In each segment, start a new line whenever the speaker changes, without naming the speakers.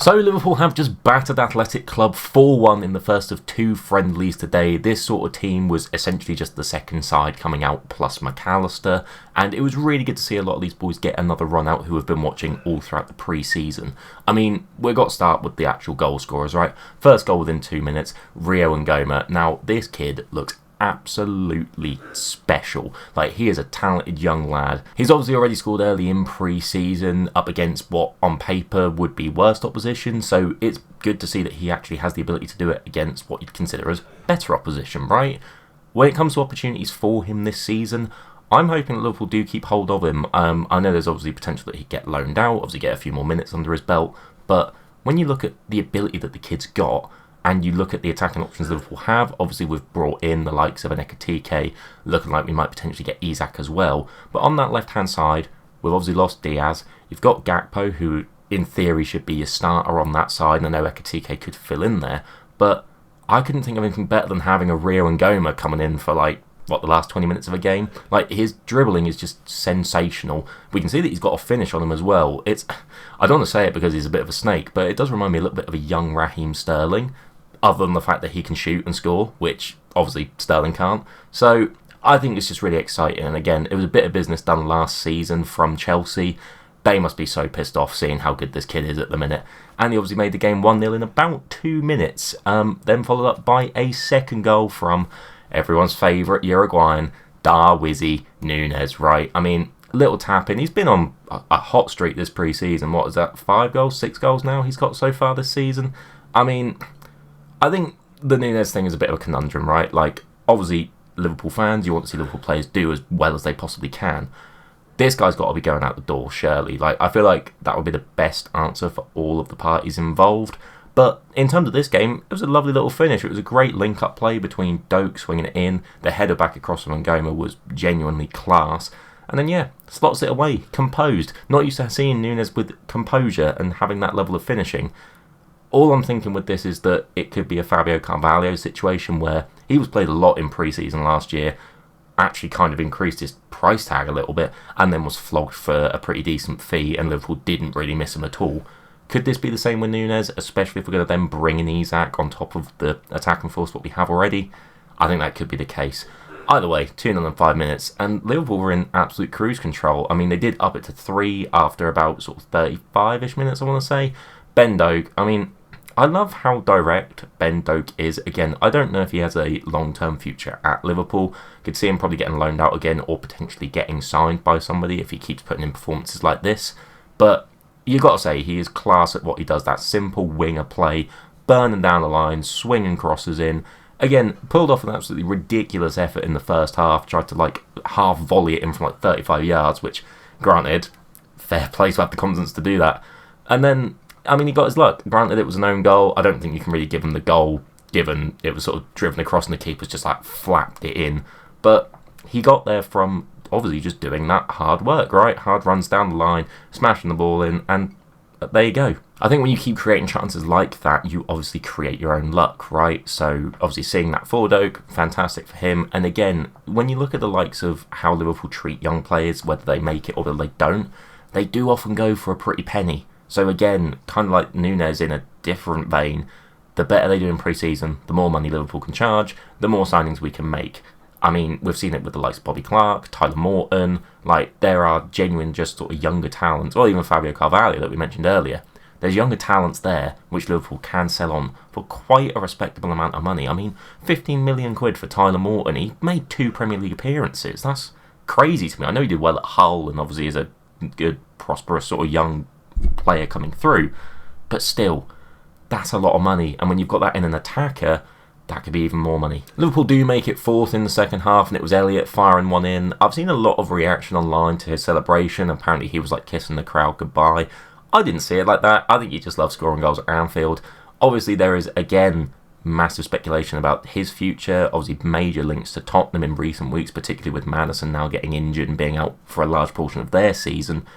So Liverpool have just battered Athletic Club 4-1 in the first of two friendlies today. This sort of team was essentially just the second side coming out plus McAllister, and it was really good to see a lot of these boys get another run out who have been watching all throughout the pre-season. I mean, we've got to start with the actual goal scorers, right? First goal within 2 minutes, Rio Ngoma. Now, this kid looks absolutely special. Like, he is a talented young lad. He's obviously already scored early in pre-season up against what on paper would be worst opposition, so it's good to see that he actually has the ability to do it against what you'd consider as better opposition, right? When it comes to opportunities for him this season, I'm hoping that Liverpool do keep hold of him. I know there's obviously potential that he'd get loaned out, obviously get a few more minutes under his belt, but when you look at the ability that the kid's got, and you look at the attacking options Liverpool have, obviously we've brought in the likes of an Ekitike, looking like we might potentially get Isak as well. But on that left-hand side, we've obviously lost Diaz. You've got Gakpo, who in theory should be your starter on that side, and I know Ekitike could fill in there. But I couldn't think of anything better than having a Rio Ngoma coming in for the last 20 minutes of a game. Like, his dribbling is just sensational. We can see that he's got a finish on him as well. I don't want to say it because he's a bit of a snake, but it does remind me a little bit of a young Raheem Sterling, other than the fact that he can shoot and score, which obviously Sterling can't. So I think it's just really exciting. And again, it was a bit of business done last season from Chelsea. They must be so pissed off seeing how good this kid is at the minute. And he obviously made the game 1-0 in about 2 minutes. Then followed up by a second goal from everyone's favourite Uruguayan, Darwizzy Núñez, right? I mean, little tap in. He's been on a hot streak this pre-season. What is that, 5 goals, 6 goals now he's got so far this season? I mean, I think the Núñez thing is a bit of a conundrum, right? Like, obviously, Liverpool fans, you want to see Liverpool players do as well as they possibly can. This guy's got to be going out the door, surely. Like, I feel like that would be the best answer for all of the parties involved. But in terms of this game, it was a lovely little finish. It was a great link-up play between Doak swinging it in. The header back across from Ngoma was genuinely class. And then, yeah, slots it away, composed. Not used to seeing Núñez with composure and having that level of finishing. All I'm thinking with this is that it could be a Fabio Carvalho situation where he was played a lot in pre-season last year, actually kind of increased his price tag a little bit, and then was flogged for a pretty decent fee, and Liverpool didn't really miss him at all. Could this be the same with Núñez, especially if we're going to then bring in Isak on top of the attacking force what we have already? I think that could be the case. Either way, 2-0 in 5 minutes, and Liverpool were in absolute cruise control. I mean, they did up it to 3 after about sort of 35-ish minutes, I want to say. Ben Doak, I mean, I love how direct Ben Doak is. Again, I don't know if he has a long-term future at Liverpool. Could see him probably getting loaned out again or potentially getting signed by somebody if he keeps putting in performances like this. But you got to say, he is class at what he does. That simple winger play, burning down the line, swinging crosses in. Again, pulled off an absolutely ridiculous effort in the first half. Tried to half volley it in from 35 yards, which, granted, fair play to have the confidence to do that. And then, I mean, he got his luck. Granted, it was an own goal. I don't think you can really give him the goal, given it was sort of driven across and the keeper's just flapped it in. But he got there from obviously just doing that hard work, right? Hard runs down the line, smashing the ball in, and there you go. I think when you keep creating chances like that, you obviously create your own luck, right? So obviously seeing that for Doak, fantastic for him. And again, when you look at the likes of how Liverpool treat young players, whether they make it or whether they don't, they do often go for a pretty penny. So again, kind of like Núñez in a different vein, the better they do in pre-season, the more money Liverpool can charge, the more signings we can make. I mean, we've seen it with the likes of Bobby Clark, Tyler Morton. There are genuine just sort of younger talents, or even Fabio Carvalho that we mentioned earlier. There's younger talents there which Liverpool can sell on for quite a respectable amount of money. I mean, 15 million quid for Tyler Morton. He made 2 Premier League appearances. That's crazy to me. I know he did well at Hull and obviously is a good, prosperous sort of young player coming through, but still, that's a lot of money. And when you've got that in an attacker, that could be even more money. Liverpool do make it 4th in the second half, and it was Elliott firing one in. I've seen a lot of reaction online to his celebration. Apparently he was kissing the crowd goodbye. I didn't see it like that. I think he just loves scoring goals at Anfield. Obviously there is, again, massive speculation about his future. Obviously major links to Tottenham in recent weeks, particularly with Maddison now getting injured and being out for a large portion of their season.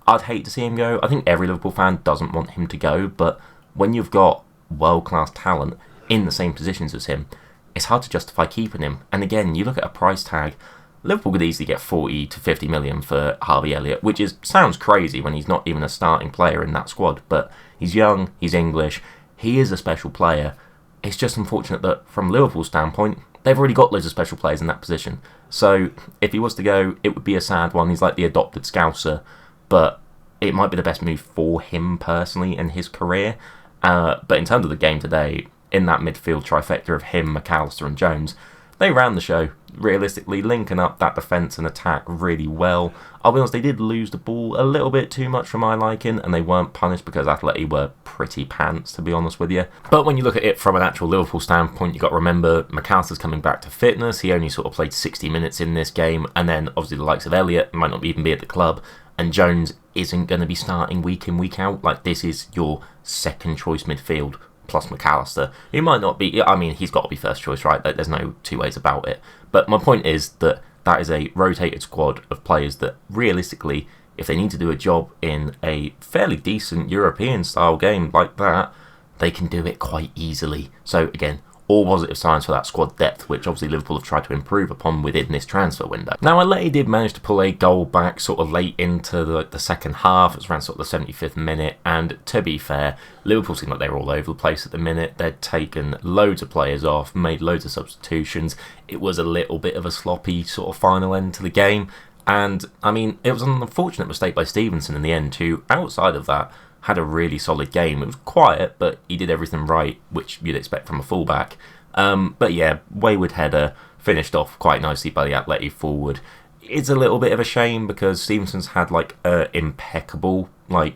I'd hate to see him go. I think every Liverpool fan doesn't want him to go, but when you've got world-class talent in the same positions as him, it's hard to justify keeping him. And again, you look at a price tag, Liverpool could easily get 40 to 50 million for Harvey Elliott, which sounds crazy when he's not even a starting player in that squad, but He's young, he's English, he is a special player. It's just unfortunate that from Liverpool's standpoint, they've already got loads of special players in that position. So if he was to go, it would be a sad one. He's like the adopted Scouser, but it might be the best move for him personally in his career. But in terms of the game today, in that midfield trifecta of him, McAllister and Jones, they ran the show, realistically, linking up that defence and attack really well. I'll be honest, they did lose the ball a little bit too much for my liking, and they weren't punished because Atleti were pretty pants, to be honest with you. But when you look at it from an actual Liverpool standpoint, you've got to remember McAllister's coming back to fitness. He only sort of played 60 minutes in this game, and then obviously the likes of Elliott might not even be at the club, and Jones isn't going to be starting week in, week out. Like, this is your second choice midfield plus McAllister. He might not be, I mean, he's got to be first choice, right? There's no two ways about it. But my point is that that is a rotated squad of players that realistically, if they need to do a job in a fairly decent European style game like that, they can do it quite easily. So again, all positive signs for that squad depth, which obviously Liverpool have tried to improve upon within this transfer window. Now, Atleti did manage to pull a goal back sort of late into the second half. It was around sort of the 75th minute, and to be fair, Liverpool seemed like they were all over the place at the minute. They'd taken loads of players off, made loads of substitutions. It was a little bit of a sloppy sort of final end to the game, and I mean, it was an unfortunate mistake by Stevenson in the end, who, outside of that, had a really solid game. It was quiet, but he did everything right, which you'd expect from a fullback. But yeah, wayward header, finished off quite nicely by the Atleti forward. It's a little bit of a shame because Stevenson's had like impeccable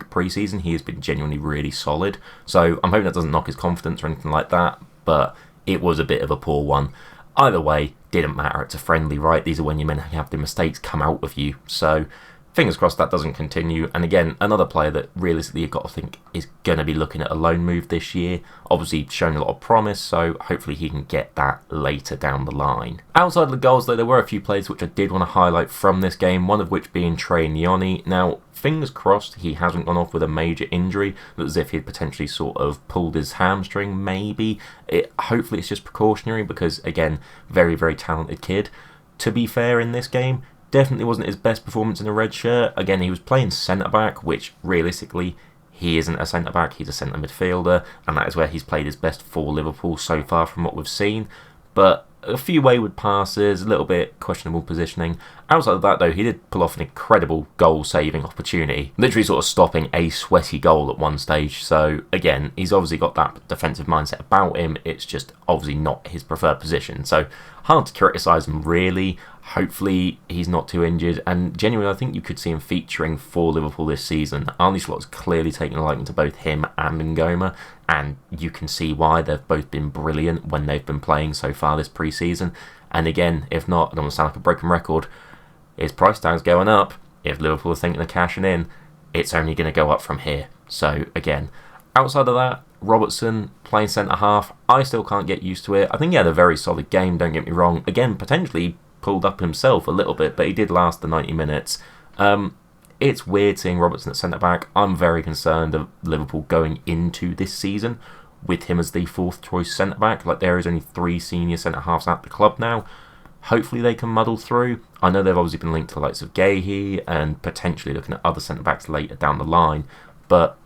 pre-season. He has been genuinely really solid. So I'm hoping that doesn't knock his confidence or anything like that, but it was a bit of a poor one. Either way, didn't matter. It's a friendly, right? These are when you're meant to have the mistakes come out of you. So fingers crossed that doesn't continue. And again, another player that realistically you've got to think is going to be looking at a loan move this year. Obviously showing a lot of promise, so hopefully he can get that later down the line. Outside of the goals, though, there were a few players which I did want to highlight from this game, one of which being Trey Nyoni. Now, fingers crossed he hasn't gone off with a major injury, as if he'd potentially sort of pulled his hamstring, maybe. Hopefully it's just precautionary because, again, very, very talented kid. To be fair, in this game, definitely wasn't his best performance in a red shirt. Again, he was playing centre-back, which realistically, he isn't a centre-back, he's a centre midfielder, and that is where he's played his best for Liverpool so far from what we've seen. But a few wayward passes, a little bit questionable positioning. Outside of that, though, he did pull off an incredible goal-saving opportunity, literally sort of stopping a sweaty goal at one stage. So, again, he's obviously got that defensive mindset about him. It's just obviously not his preferred position. So, hard to criticise him, really. Hopefully, he's not too injured. And genuinely, I think you could see him featuring for Liverpool this season. Arne Slot's clearly taken a liking to both him and Ngoma, and you can see why. They've both been brilliant when they've been playing so far this pre-season. And again, if not, I don't want to sound like a broken record, his price tag's going up. If Liverpool are thinking of cashing in, it's only going to go up from here. So again, outside of that, Robertson playing centre-half, I still can't get used to it. I think he had a very solid game, don't get me wrong. Again, potentially pulled up himself a little bit, but he did last the 90 minutes. It's weird seeing Robertson at centre-back. I'm very concerned of Liverpool going into this season with him as the fourth choice centre-back. Like, there is only 3 senior centre-halves at the club now. Hopefully they can muddle through. I know they've obviously been linked to the likes of Gahey and potentially looking at other centre-backs later down the line, but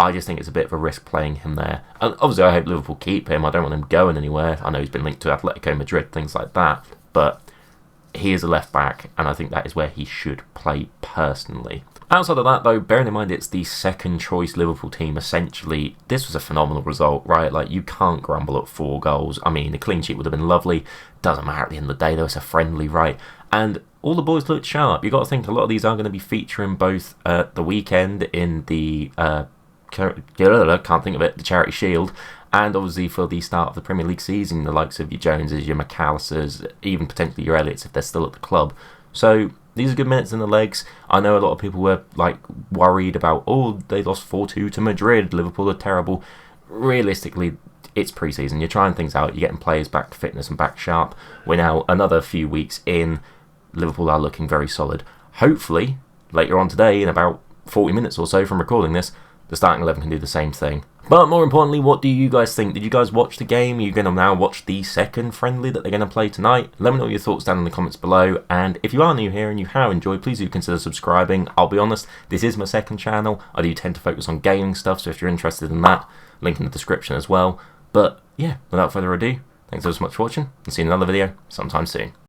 I just think it's a bit of a risk playing him there. And obviously I hope Liverpool keep him. I don't want him going anywhere. I know he's been linked to Atletico Madrid, things like that, but he is a left-back, and I think that is where he should play personally. Outside of that, though, bearing in mind it's the second choice Liverpool team, essentially, this was a phenomenal result, right? Like, you can't grumble at 4 goals. I mean, a clean sheet would have been lovely. Doesn't matter at the end of the day, though, it's a friendly, right? And all the boys looked sharp. You've got to think a lot of these are going to be featuring both the weekend in the, can't think of it, the Charity Shield, and obviously for the start of the Premier League season, the likes of your Joneses, your McAllisters, even potentially your Elliots if they're still at the club. So these are good minutes in the legs. I know a lot of people were worried about, oh, they lost 4-2 to Madrid, Liverpool are terrible. Realistically, it's pre-season. You're trying things out. You're getting players back to fitness and back sharp. We're now another few weeks in. Liverpool are looking very solid. Hopefully, later on today, in about 40 minutes or so from recording this, the starting 11 can do the same thing. But more importantly, what do you guys think? Did you guys watch the game? Are you going to now watch the second friendly that they're going to play tonight? Let me know your thoughts down in the comments below. And if you are new here and you have enjoyed, please do consider subscribing. I'll be honest, this is my second channel. I do tend to focus on gaming stuff, so if you're interested in that, link in the description as well. But yeah, without further ado, thanks so much for watching, and see you in another video sometime soon.